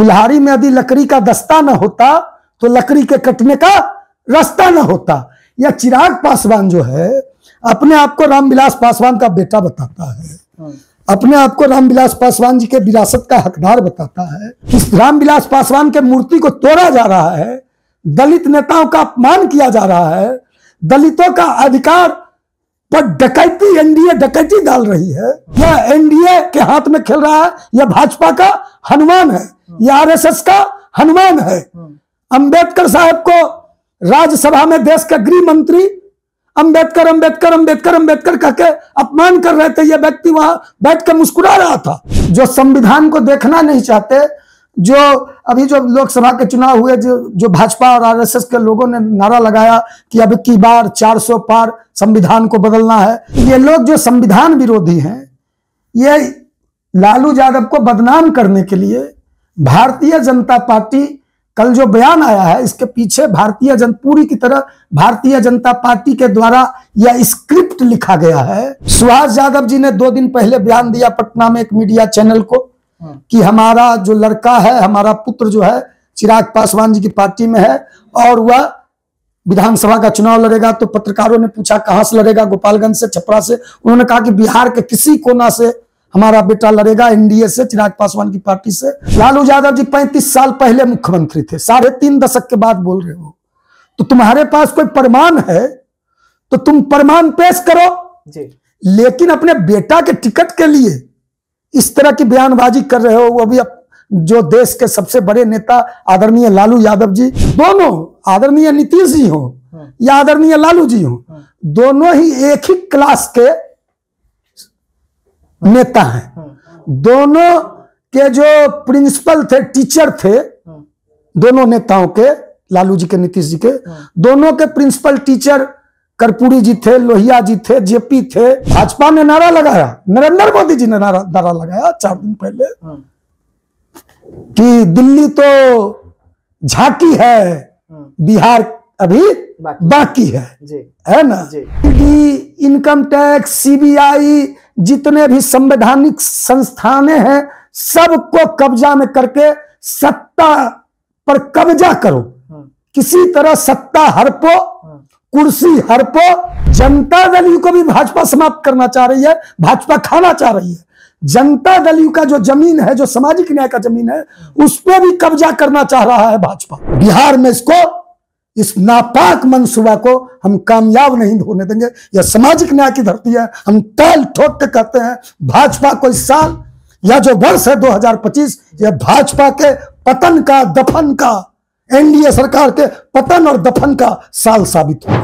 कुल्हाड़ी में यदि लकड़ी का दस्ता न होता तो लकड़ी के कटने का रास्ता न होता। यह चिराग पासवान जो है अपने आप को रामविलास पासवान का बेटा बताता है, अपने आप को रामविलास पासवान जी के विरासत का हकदार बताता है। इस रामविलास पासवान के मूर्ति को तोड़ा जा रहा है, दलित नेताओं का अपमान किया जा रहा है, दलितों का अधिकार पर डकैती, एनडीए डकैती डाल रही है। यह एनडीए के हाथ में खेल रहा है, यह भाजपा का हनुमान है, यह आरएसएस का हनुमान है। अंबेडकर साहब को राज्यसभा में देश के गृह मंत्री अंबेडकर अंबेडकर अंबेडकर अंबेडकर कहकर अपमान कर रहे थे। यह व्यक्ति वहां बैठ कर मुस्कुरा रहा था। जो संविधान को देखना नहीं चाहते, जो अभी जो लोकसभा के चुनाव हुए, जो भाजपा और आरएसएस के लोगों ने नारा लगाया कि अब की बार 400 पार संविधान को बदलना है, ये लोग जो संविधान विरोधी हैं, ये लालू यादव को बदनाम करने के लिए भारतीय जनता पार्टी, कल जो बयान आया है इसके पीछे पूरी की तरह भारतीय जनता पार्टी के द्वारा यह स्क्रिप्ट लिखा गया है। सुभाष यादव जी ने 2 दिन पहले बयान दिया पटना में एक मीडिया चैनल को कि हमारा जो लड़का है, हमारा पुत्र जो है चिराग पासवान जी की पार्टी में है और वह विधानसभा का चुनाव लड़ेगा। तो पत्रकारों ने पूछा कहां से लड़ेगा, गोपालगंज से, छपरा से। उन्होंने कहा कि बिहार के किसी कोना से हमारा बेटा लड़ेगा, एनडीए से, चिराग पासवान की पार्टी से। लालू यादव जी 35 साल पहले मुख्यमंत्री थे, 3.5 दशक के बाद बोल रहे हो, तो तुम्हारे पास कोई प्रमाण है तो तुम प्रमाण पेश करो जी। लेकिन अपने बेटा के टिकट के लिए इस तरह की बयानबाजी कर रहे हो, वो भी जो देश के सबसे बड़े नेता आदरणीय लालू यादव जी, दोनों आदरणीय नीतीश जी हो या आदरणीय लालू जी हो, दोनों ही एक ही क्लास के नेता हैं। दोनों के जो प्रिंसिपल थे, टीचर थे, दोनों नेताओं के, लालू जी के, नीतीश जी के, दोनों के प्रिंसिपल टीचर कर्पूरी जी थे, लोहिया जी थे, जेपी थे। भाजपा ने नारा लगाया, नरेंद्र मोदी जी ने नारा लगाया 4 दिन पहले कि दिल्ली तो झांकी है, बिहार अभी बाकी है ना। इनकम टैक्स, सीबीआई, जितने भी संवैधानिक संस्थानें हैं, सबको कब्जा में करके सत्ता पर कब्जा करो। किसी तरह सत्ता हड़पो, कुर्सी हड़पो। जनता दल को भी भाजपा समाप्त करना चाह रही है, भाजपा खाना चाह रही है। जनता दल का जो जमीन है, जो सामाजिक न्याय का जमीन है, उस पर भी कब्जा करना चाह रहा है भाजपा। बिहार में इस नापाक मंसूबा को हम कामयाब नहीं होने देंगे। यह सामाजिक न्याय की धरती है। हम ताल ठोक के कहते हैं भाजपा को इस साल या जो वर्ष है 2025, यह भाजपा के पतन का, दफन का, एनडीए सरकार के पतन और दफन का साल साबित हो।